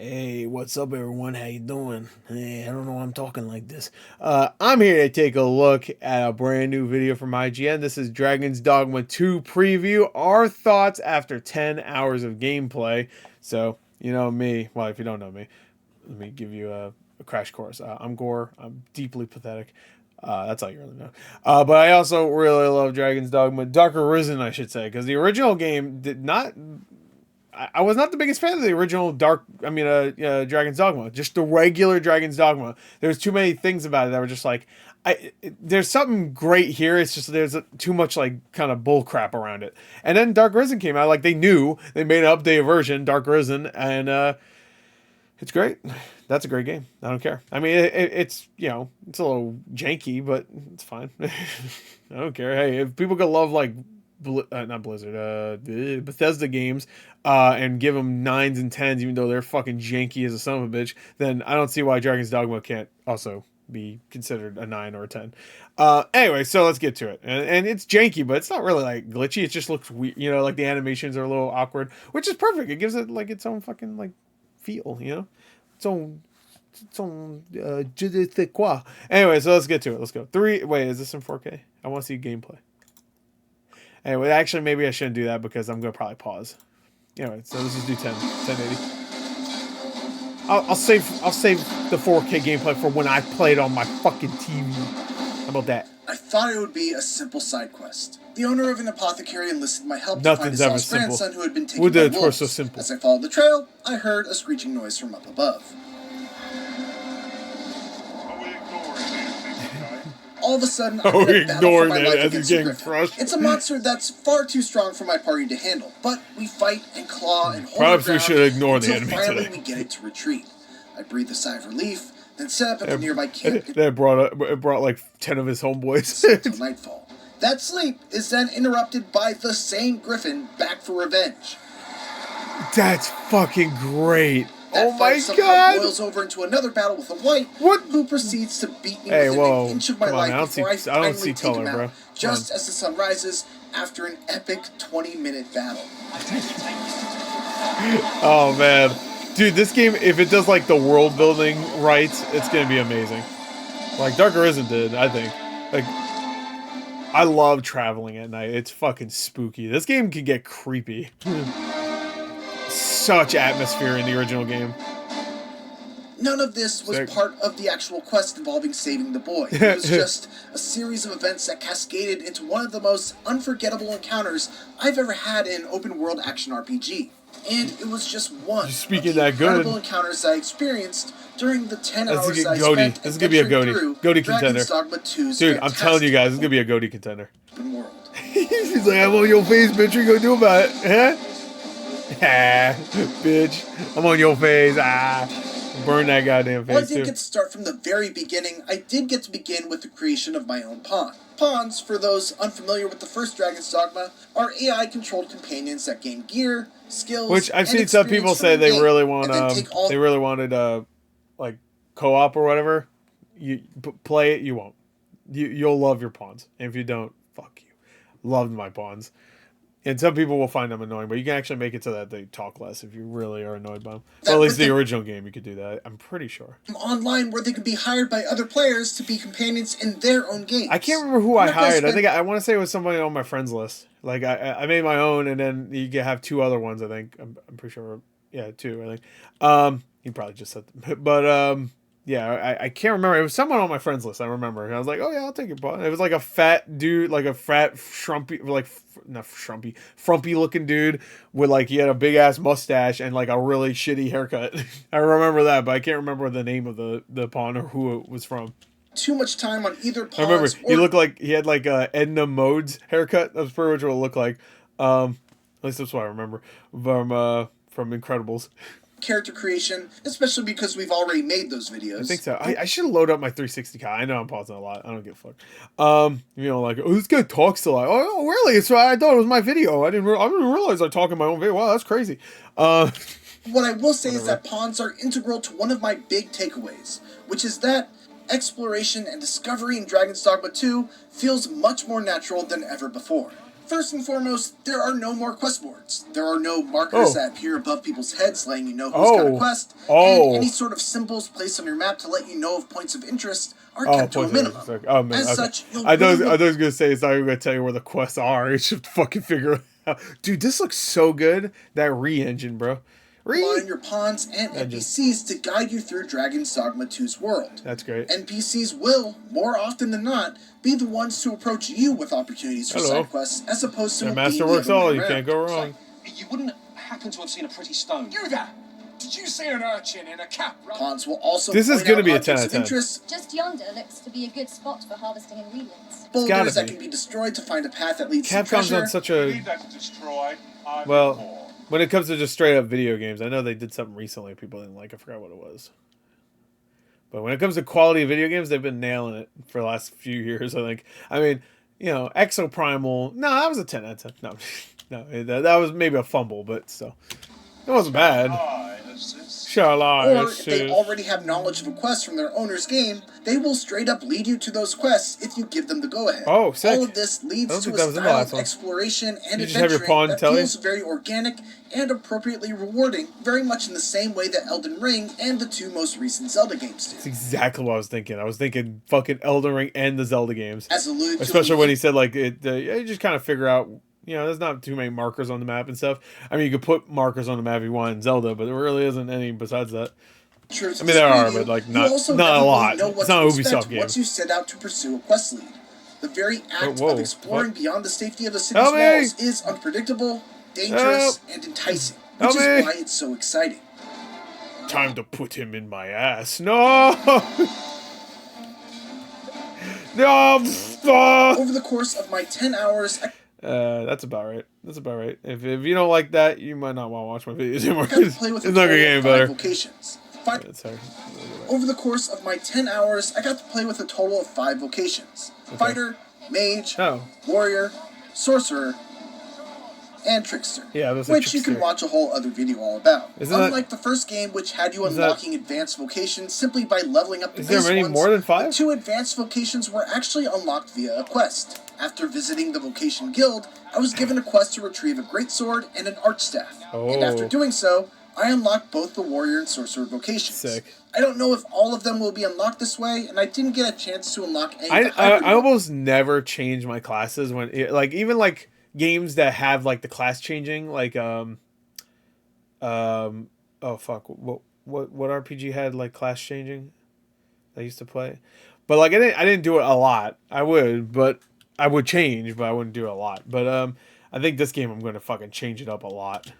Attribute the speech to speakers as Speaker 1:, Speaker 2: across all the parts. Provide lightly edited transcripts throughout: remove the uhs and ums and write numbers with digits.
Speaker 1: Hey, what's up, everyone? How you doing? Hey, I don't know why I'm talking like this. I'm here to take a look at a brand new video from IGN. This is Dragon's Dogma 2 preview. Our thoughts after 10 hours of gameplay. So, you know me. Well, if you don't know me, let me give you a crash course. I'm Gore. I'm deeply pathetic. That's all you really know. But I also really love Dragon's Dogma. Dark Arisen, I should say, because the original game did not... I was not the biggest fan of the original Dragon's Dogma. Just the regular Dragon's Dogma. There's too many things about it that were just like, there's something great here. It's just there's too much like kind of bull crap around it. And then Dark Risen came out. Like they knew they made an updated version, Dark Risen, and it's great. That's a great game. I don't care. I mean, it's it's a little janky, but it's fine. I don't care. Hey, if people could love like not Blizzard, Bethesda games, and give them 9s and 10s, even though they're fucking janky as a son of a bitch, then I don't see why Dragon's Dogma can't also be considered a 9 or a 10. Anyway, so let's get to it. And it's janky, but it's not really like glitchy. It just looks weird. Like the animations are a little awkward, which is perfect. It gives it like its own fucking like feel, its own je ne sais quoi. Anyway, so let's get to it. Let's go. Wait, is this in 4K? I want to see gameplay. Anyway, actually, maybe I shouldn't do that because I'm going to probably pause. Anyway, so let's just do 1080. I'll save the 4K gameplay for when I play it on my fucking TV. How about that?
Speaker 2: I thought it would be a simple side quest. The owner of an apothecary enlisted my help to find
Speaker 1: Nothing's
Speaker 2: his
Speaker 1: ever
Speaker 2: lost
Speaker 1: simple.
Speaker 2: grandson who had been taken
Speaker 1: Would
Speaker 2: by
Speaker 1: that
Speaker 2: wolves.
Speaker 1: so simple?
Speaker 2: As I followed the trail, I heard a screeching noise from up above. All of a sudden, I'm in a battle for my life against a griffin. It's a monster that's far too strong for my party to handle, but we fight and claw and hold
Speaker 1: Probably
Speaker 2: our
Speaker 1: should
Speaker 2: ground
Speaker 1: ignore the
Speaker 2: until
Speaker 1: enemy
Speaker 2: finally
Speaker 1: today.
Speaker 2: we get it to retreat. I breathe a sigh of relief, then set up at the nearby camp.
Speaker 1: It brought like 10 of his homeboys.
Speaker 2: Until nightfall. That sleep is then interrupted by the same griffin back for revenge.
Speaker 1: That's fucking great.
Speaker 2: That
Speaker 1: Oh my
Speaker 2: fight
Speaker 1: god!
Speaker 2: Boils over into another battle with a white, who proceeds to beat me within an inch of my life before I finally take him out, just as the sun rises after an epic 20-minute battle.
Speaker 1: Oh man, dude, this game, if it does like the world building right, it's gonna be amazing. Like Dark Arisen did, I think. Like, I love traveling at night. It's fucking spooky. This game can get creepy. Such atmosphere in the original game.
Speaker 2: None of this was part of the actual quest involving saving the boy. It was just a series of events that cascaded into one of the most unforgettable encounters I've ever had in an open-world action RPG. And it was just one of the incredible encounters I experienced during the 10 hours I spent
Speaker 1: this is gonna be a GOTY contender.
Speaker 2: Dogma 2's
Speaker 1: Dude, I'm telling you guys, this is gonna be a GOTY contender.
Speaker 2: World.
Speaker 1: He's like, I'm on your face, bitch. What you gonna do about it? Huh? Ah, bitch. I'm on your face. Burn that goddamn face.
Speaker 2: While I didn't get to start from the very beginning, I did get to begin with the creation of my own pawn. Pawns, for those unfamiliar with the first Dragon's Dogma, are AI-controlled companions that gain gear, skills,
Speaker 1: which I've seen some people say they really wanted like co-op or whatever. You play it, you won't. You'll love your pawns, and if you don't, fuck you. Loved my pawns. And some people will find them annoying, but you can actually make it so that they talk less if you really are annoyed by them. Well, at least the original game, you could do that. I'm pretty sure.
Speaker 2: Online, where they could be hired by other players to be companions in their own games.
Speaker 1: I can't remember who I hired. I want to say it was somebody on my friends list. Like I made my own, and then you can have 2 other ones. I think I'm pretty sure. Yeah, 2. I think. You probably just said, but yeah, I can't remember. It was someone on my friends list. I remember. And I was like, oh yeah, I'll take your pawn. It was like a fat dude, like a fat shrumpy, like not shrumpy, frumpy looking dude with like he had a big ass mustache and like a really shitty haircut. I remember that, but I can't remember the name of the pawn or who it was from.
Speaker 2: Too much time on either pawn.
Speaker 1: I remember he looked like he had like a Edna Mode's haircut. That was pretty much what it looked like. At least that's what I remember from Incredibles.
Speaker 2: Character creation, especially because we've already made those videos.
Speaker 1: I think so. I should load up my 360 I know I'm pausing a lot. I don't give a fuck. Like, oh, this guy talks a lot. Oh, really? It's I thought it was my video. I didn't realize I talk in my own video. Wow, that's crazy.
Speaker 2: What I will say is that pawns are integral to one of my big takeaways, which is that exploration and discovery in Dragon's Dogma 2 feels much more natural than ever before. First and foremost, there are no more quest boards. There are no markers that appear above people's heads letting you know who's got a quest, and any sort of symbols placed on your map to let you know of points of interest are kept to a minimum. As such, you'll
Speaker 1: I was going to say, it's not even going to tell you where the quests are. You should fucking figure it out. Dude, this looks so good. That re-engine, bro.
Speaker 2: Rely on your pawns and NPCs to guide you through Dragon's Dogma 2's world.
Speaker 1: That's great.
Speaker 2: NPCs will, more often than not, be the ones to approach you with opportunities for side quests, as opposed to
Speaker 1: Masterworks all. You can't go wrong.
Speaker 3: You wouldn't happen to have seen a pretty stone.
Speaker 4: You there! Did you see an urchin in a cap?
Speaker 2: Pawns will also
Speaker 1: this is
Speaker 2: going to
Speaker 1: be a 10 out of 10.
Speaker 5: Just yonder looks to be a good spot for harvesting ingredients.
Speaker 2: Boulders that can be destroyed to find a path that leads to treasure.
Speaker 1: Capcom's on such a... Well... When it comes to just straight up video games, I know they did something recently people didn't like. I forgot what it was. But when it comes to quality of video games, they've been nailing it for the last few years, I think. I mean, you know, Exoprimal... No, that was a 10 out of 10. No, that was maybe a fumble, but still. It wasn't bad.
Speaker 2: Or if they already have knowledge of a quest from their owner's game, they will straight up lead you to those quests if you give them the go-ahead.
Speaker 1: Oh, sick.
Speaker 2: All of this leads to a style of exploration and adventuring that feels very organic and appropriately rewarding, very much in the same way that Elden Ring and the two most recent Zelda games do.
Speaker 1: That's exactly what I was thinking. I was thinking fucking Elden Ring and the Zelda games.
Speaker 2: As alluded to,
Speaker 1: especially when he said, like, you just kind of figure out... You know, there's not too many markers on the map and stuff. I mean, you could put markers on the map if you want in Zelda, but there really isn't any besides that. I mean, there are, but like not a lot. It's not an Ubisoft game.
Speaker 2: Once you set out to pursue a quest lead, the very act of exploring beyond the safety of the city's walls is unpredictable, dangerous, and enticing, which is why it's so exciting.
Speaker 1: Time to put him in my ass. No! No!
Speaker 2: Over the course of my 10 hours...
Speaker 1: That's about right. That's about right. If you don't like that, you might not want to watch my videos anymore. It's not gonna get any better.
Speaker 2: Over the course of my 10 hours, I got to play with a total of 5 vocations. Fighter, Mage, Warrior, Sorcerer, and Trickster.
Speaker 1: Yeah,
Speaker 2: which you can watch a whole other video all about. Unlike the first game, which had you unlocking advanced vocations simply by leveling up the base ones,
Speaker 1: there more than 5?
Speaker 2: The 2 advanced vocations were actually unlocked via a quest. After visiting the Vocation Guild, I was given a quest to retrieve a greatsword and an archstaff. And after doing so, I unlocked both the Warrior and Sorcerer vocations.
Speaker 1: Sick.
Speaker 2: I don't know if all of them will be unlocked this way, and I didn't get a chance to unlock any of the
Speaker 1: I almost never change my classes when... even like games that have like the class changing, like oh fuck, what RPG had like class changing I used to play? But like I didn't do it a lot. I would change, but I wouldn't do it a lot. But I think this game I'm going to fucking change it up a lot.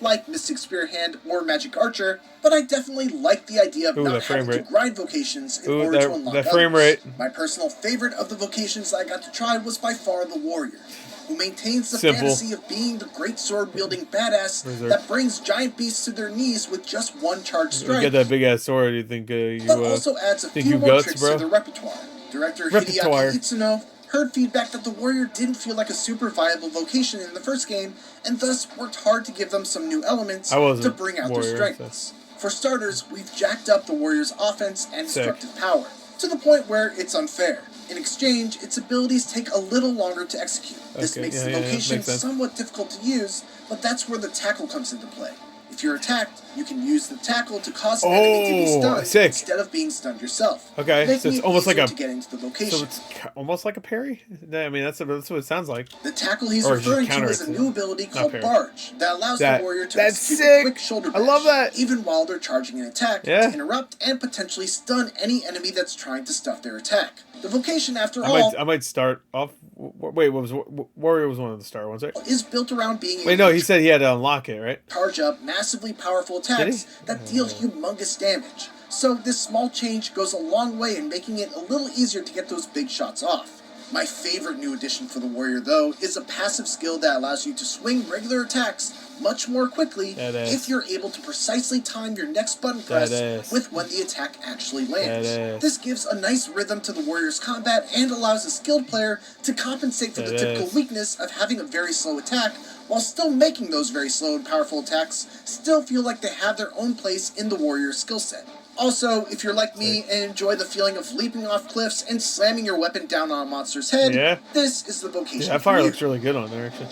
Speaker 2: Like Mystic Spearhand or Magic Archer, but I definitely like the idea of not having to grind vocations in order to unlock others. My personal favorite of the vocations I got to try was by far the Warrior, who maintains the fantasy of being the great sword-wielding badass that brings giant beasts to their knees with just one charged strike.
Speaker 1: You get that big-ass sword, you think
Speaker 2: but also adds a few more tricks to the repertoire. Director Hideaki Itsuno heard feedback that the Warrior didn't feel like a super viable vocation in the first game, and thus worked hard to give them some new elements to bring out their strengths. For starters, we've jacked up the Warrior's offense and destructive power, to the point where it's unfair. In exchange, its abilities take a little longer to execute. This makes the vocation somewhat difficult to use, but that's where the tackle comes into play. If you're attacked, you can use the tackle to cause an enemy to be stunned instead of being stunned yourself.
Speaker 1: Okay, so it's almost like
Speaker 2: to get into the vocation.
Speaker 1: So it's almost like a parry? I mean, that's what it sounds like.
Speaker 2: The tackle he's referring to is a new ability called Barge that allows the warrior to execute a quick shoulder bash.
Speaker 1: I love that.
Speaker 2: Even while they're charging an attack to interrupt and potentially stun any enemy that's trying to stuff their attack. The vocation, after all...
Speaker 1: I might start off... Wait, Warrior was one of the star ones, right?
Speaker 2: ...is built around being able
Speaker 1: Wait, no, he said he had to unlock it, right?
Speaker 2: ...charge up massively powerful attacks that deal humongous damage. So this small change goes a long way in making it a little easier to get those big shots off. My favorite new addition for the Warrior, though, is a passive skill that allows you to swing regular attacks much more quickly if you're able to precisely time your next button press with when the attack actually lands. This gives a nice rhythm to the Warrior's combat and allows a skilled player to compensate for the typical weakness of having a very slow attack, while still making those very slow and powerful attacks still feel like they have their own place in the Warrior's skill set. Also, if you're like me and enjoy the feeling of leaping off cliffs and slamming your weapon down on a monster's head, this is the vocation.
Speaker 1: Yeah, that fire looks really good on there, actually.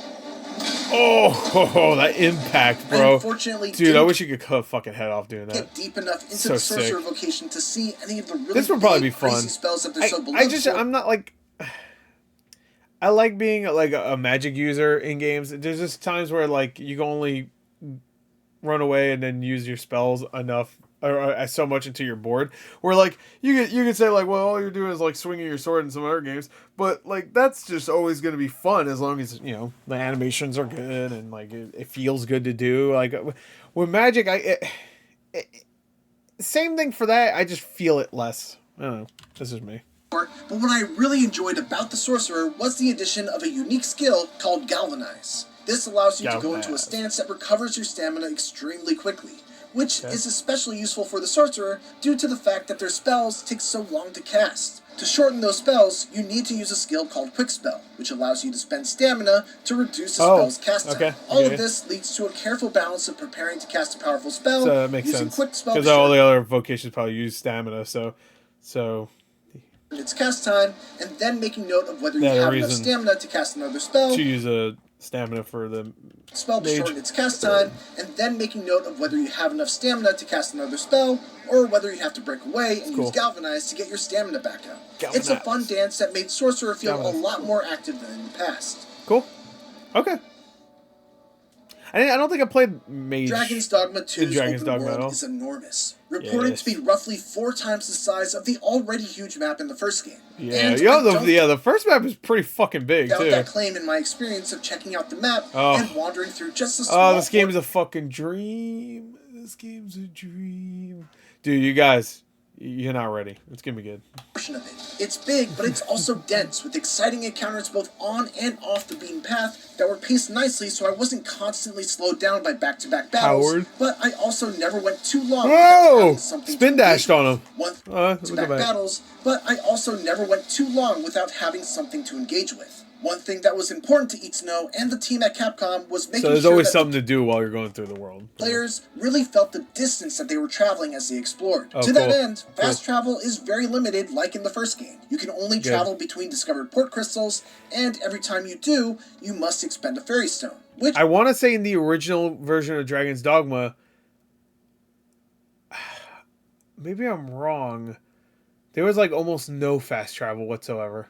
Speaker 1: Oh, that impact, bro.
Speaker 2: Unfortunately,
Speaker 1: dude, I wish you could cut a fucking head off doing that.
Speaker 2: Get deep enough into the sorcerer vocation to see any of the really
Speaker 1: this would probably be fun.
Speaker 2: spells that they're so beloved
Speaker 1: I'm not like... I like being like a magic user in games. There's just times where like you can only run away and then use your spells enough or so much until you're bored. Where like you can say like, well, all you're doing is like swinging your sword in some other games, but like that's just always going to be fun as long as, you know, the animations are good and like it feels good to do. Like with magic, same thing for that. I just feel it less. I don't know. This is me.
Speaker 2: But what I really enjoyed about the sorcerer was the addition of a unique skill called Galvanize. This allows you to go into a stance that recovers your stamina extremely quickly, which is especially useful for the sorcerer due to the fact that their spells take so long to cast. To shorten those spells, you need to use a skill called Quick Spell, which allows you to spend stamina to reduce the spell's cast time. All of this leads to a careful balance of preparing to cast a powerful spell,
Speaker 1: so that makes
Speaker 2: using
Speaker 1: sense.
Speaker 2: Quick Spell
Speaker 1: because all the other vocations probably use stamina, so
Speaker 2: its cast time, and then making note of whether you have enough stamina to cast another spell.
Speaker 1: To use a stamina for the
Speaker 2: spell to shorten its cast time, and then making note of whether you have enough stamina to cast another spell, or whether you have to break away and use Galvanize to get your stamina back up. It's a fun dance that made Sorcerer feel a lot more active than in the past.
Speaker 1: Cool. Okay. I don't think I played Mage.
Speaker 2: Dragon's Dogma 2's open world is enormous, reported to be roughly 4 times the size of the already huge map in the first game.
Speaker 1: Yeah, the first map is pretty fucking big too.
Speaker 2: That claim in my experience of checking out the map and wandering through just a small.
Speaker 1: This game's a fucking dream. This game's a dream, dude. You guys, you're not ready. It's gonna be good.
Speaker 2: Portion of it. It's big, but it's also dense, with exciting encounters both on and off the beaten path that were paced nicely, so I wasn't constantly slowed down by back-to-back battles. But I also never went too long.
Speaker 1: Whoa! Spin dashed on him.
Speaker 2: Back battles, but I also never went too long without having something to engage with. One thing that was important to Itsuno and the team at Capcom was making sure
Speaker 1: there's always something to do while you're going through the world.
Speaker 2: Players really felt the distance that they were traveling as they explored. To that end, fast travel is very limited, like in the first game. You can only travel between discovered port crystals, and every time you do, you must expend a fairy stone. Which
Speaker 1: I want to say in the original version of Dragon's Dogma, maybe I'm wrong, there was like almost no fast travel whatsoever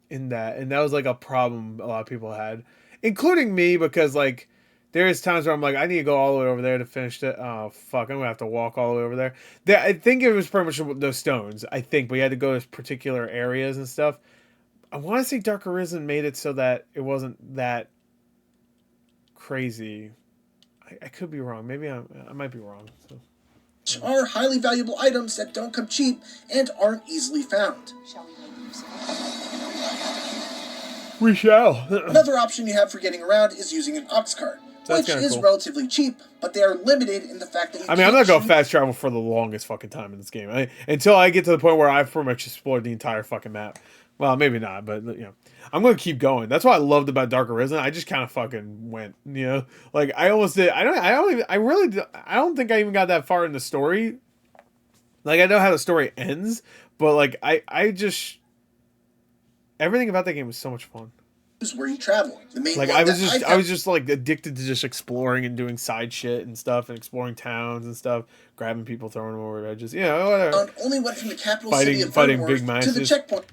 Speaker 1: in that, and that was like a problem a lot of people had, including me, because like there's times where I'm like, I need to go all the way over there to finish it. Oh fuck, I'm gonna have to walk all the way over there. I think it was pretty much those stones, I think, but you had to go to particular areas and stuff. I want to say Dark Arisen made it so that it wasn't that crazy. I could be wrong. Maybe I might be wrong. So.
Speaker 2: Are highly valuable items that don't come cheap and aren't easily found.
Speaker 5: Shall we make use of it?
Speaker 1: We shall.
Speaker 2: Another option you have for getting around is using an ox cart, which is relatively cheap, but they are limited in the fact that
Speaker 1: I'm not going to fast travel for the longest fucking time in this game. Until I get to the point where I've pretty much explored the entire fucking map. Well, maybe not, but you know, I'm going to keep going. That's what I loved about Dark Arisen. I just kind of fucking went, you know, like I almost did. I don't think I even got that far in the story. Like I know how the story ends, but like I just, everything about that game was so much fun.
Speaker 2: Is where you travel. The main
Speaker 1: like I was just like addicted to just exploring and doing side shit and stuff and exploring towns and stuff, grabbing people, throwing them over edges. Whatever.
Speaker 2: Only went from the capital city of Vermorth to the checkpoint.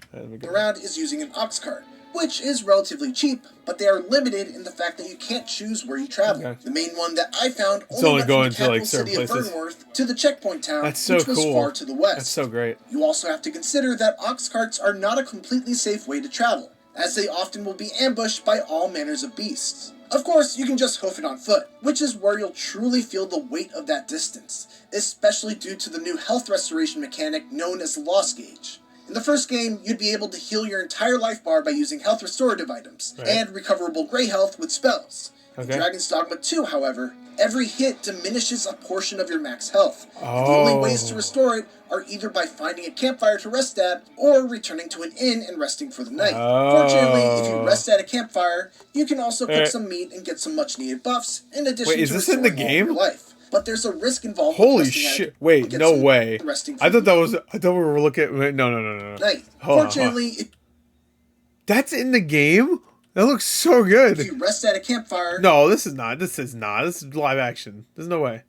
Speaker 2: Around is using an ox cart, which is relatively cheap, but they are limited in the fact that you can't choose where you travel. Okay. The main one that I found only went from the capital city of Vermorth to the checkpoint town, which was far to the west.
Speaker 1: That's so great.
Speaker 2: You also have to consider that ox carts are not a completely safe way to travel, as they often will be ambushed by all manners of beasts. Of course, you can just hoof it on foot, which is where you'll truly feel the weight of that distance, especially due to the new health restoration mechanic known as the Loss Gauge. In the first game, you'd be able to heal your entire life bar by using health restorative items, and recoverable gray health with spells. In Dragon's Dogma 2, however, every hit diminishes a portion of your max health. The only ways to restore it are either by finding a campfire to rest at, or returning to an inn and resting for the night. Fortunately, if you rest at a campfire, you can also cook some meat and get some much-needed buffs, in addition to restoring all your life. but there's a risk involved.
Speaker 1: Holy shit! Wait, no way. I thought we were looking at. No.
Speaker 2: Fortunately,
Speaker 1: that's in the game. That looks so good.
Speaker 2: If you rest at a campfire.
Speaker 1: No, this is not. This is live action. There's no way.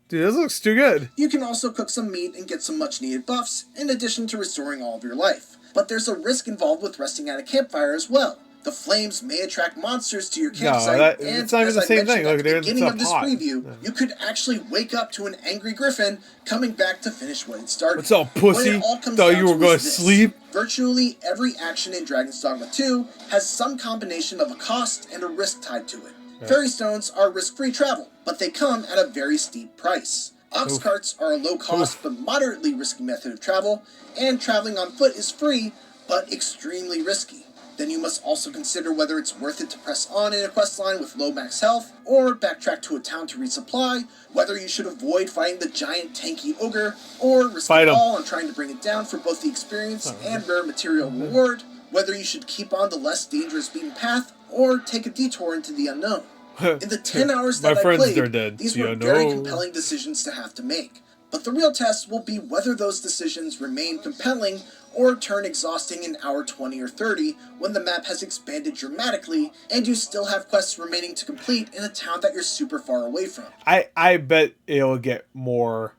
Speaker 1: Dude, this looks too good.
Speaker 2: You can also cook some meat and get some much needed buffs, in addition to restoring all of your life. But there's a risk involved with resting at a campfire as well. The flames may attract monsters to your campsite, and
Speaker 1: it's not even the same thing.
Speaker 2: Look, at the beginning of this preview, you could actually wake up to an angry griffin coming back to finish what it started.
Speaker 1: What's up, pussy? Thought you were going to sleep?
Speaker 2: Virtually every action in Dragon's Dogma 2 has some combination of a cost and a risk tied to it. Right. Fairy stones are risk-free travel, but they come at a very steep price. Ox carts are a low-cost but moderately risky method of travel, and traveling on foot is free, but extremely risky. Then you must also consider whether it's worth it to press on in a questline with low max health, or backtrack to a town to resupply, whether you should avoid fighting the giant tanky ogre, or risk it all on trying to bring it down for both the experience and rare material reward, whether you should keep on the less dangerous beaten path, or take a detour into the unknown. In the 10 hours that I played, these were very compelling decisions to have to make. But the real test will be whether those decisions remain compelling or turn exhausting in hour 20 or 30 when the map has expanded dramatically and you still have quests remaining to complete in a town that you're super far away from.
Speaker 1: I bet it'll get more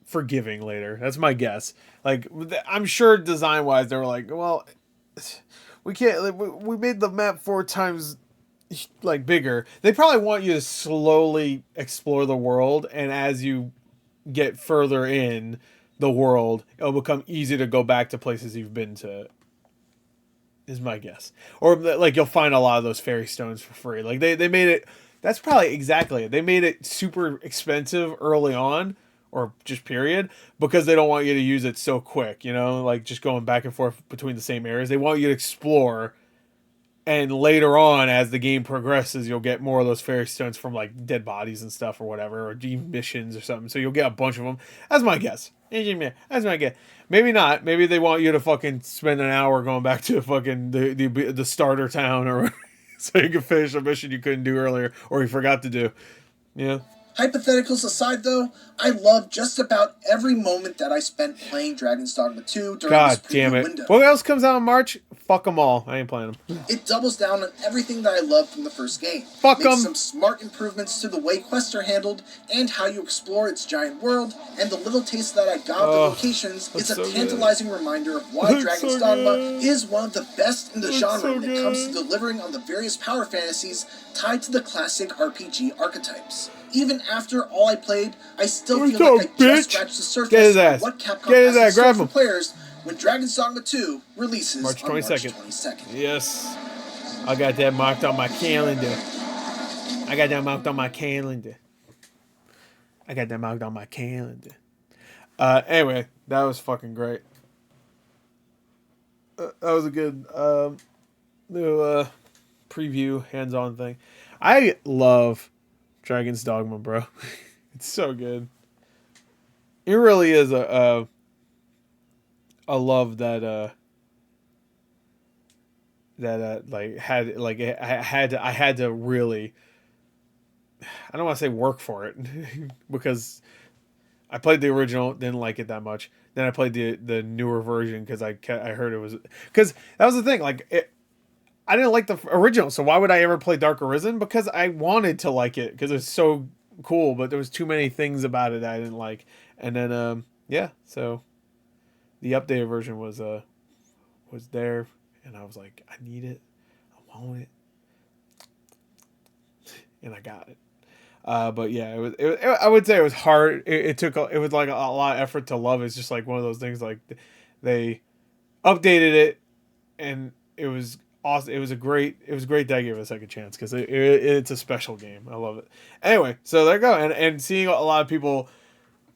Speaker 1: forgiving later. That's my guess. Like, I'm sure design-wise they were like, well, we can't. We made the map 4 times like bigger. They probably want you to slowly explore the world, and as you get further in the world, it'll become easy to go back to places you've been to, is my guess. Or like you'll find a lot of those fairy stones for free. Like they made it, that's probably exactly it. They made it super expensive early on, or just period, because they don't want you to use it so quick, you know, like just going back and forth between the same areas. They want you to explore, and later on, as the game progresses, you'll get more of those fairy stones from like dead bodies and stuff or whatever, or missions or something. So you'll get a bunch of them. That's my guess. That's my guess. Maybe not. Maybe they want you to fucking spend an hour going back to fucking the starter town, or so you can finish a mission you couldn't do earlier or you forgot to do. Yeah.
Speaker 2: Hypotheticals aside, though, I love just about every moment that I spent playing Dragon's Dogma 2 during this preview window.
Speaker 1: What else comes out in March? Fuck them all. I ain't playing them.
Speaker 2: It doubles down on everything that I loved from the first game.
Speaker 1: Fuck them.
Speaker 2: Makes some smart improvements to the way quests are handled and how you explore its giant world, and the little taste that I got of the locations is a tantalizing reminder of why Dragon's Dogma is one of the best in the genre when it comes to delivering on the various power fantasies tied to the classic RPG archetypes. Even after all I played, I still feel like I just scratched the surface of what Capcom has in store for players when Dragon's Dogma 2 releases
Speaker 1: March 22nd.
Speaker 2: on March 22nd.
Speaker 1: Yes. I got that marked on my calendar. Anyway, that was fucking great. That was a good new preview, hands-on thing. I love Dragon's Dogma, bro. It's so good. It really is a love that I had to really, I don't want to say work for it because I played the original, didn't like it that much. Then I played the newer version because I heard it was, because that was the thing, like I didn't like the original, so why would I ever play Dark Arisen? Because I wanted to like it because it's so cool, but there was too many things about it that I didn't like. And then yeah, so the updated version was there, and I was like, I need it, I want it, and I got it. But yeah, I would say it was hard. It was like a lot of effort to love. It's just like one of those things, like they updated it, and it was awesome. It was great that I gave it a second chance because it's a special game. I love it. Anyway, so there you go. And seeing a lot of people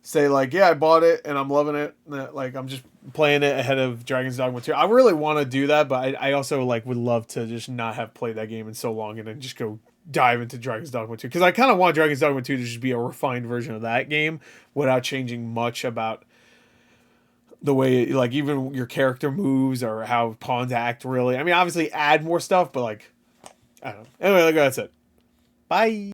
Speaker 1: say like, yeah, I bought it and I'm loving it. Like I'm just playing it ahead of Dragon's Dogma 2. I really want to do that, but I also like would love to just not have played that game in so long and then just go dive into Dragon's Dogma 2, because I kind of want Dragon's Dogma 2 to just be a refined version of that game without changing much about the way, like, even your character moves or how pawns act, really. I mean, obviously add more stuff, but like, I don't know. Anyway, that's it. Bye.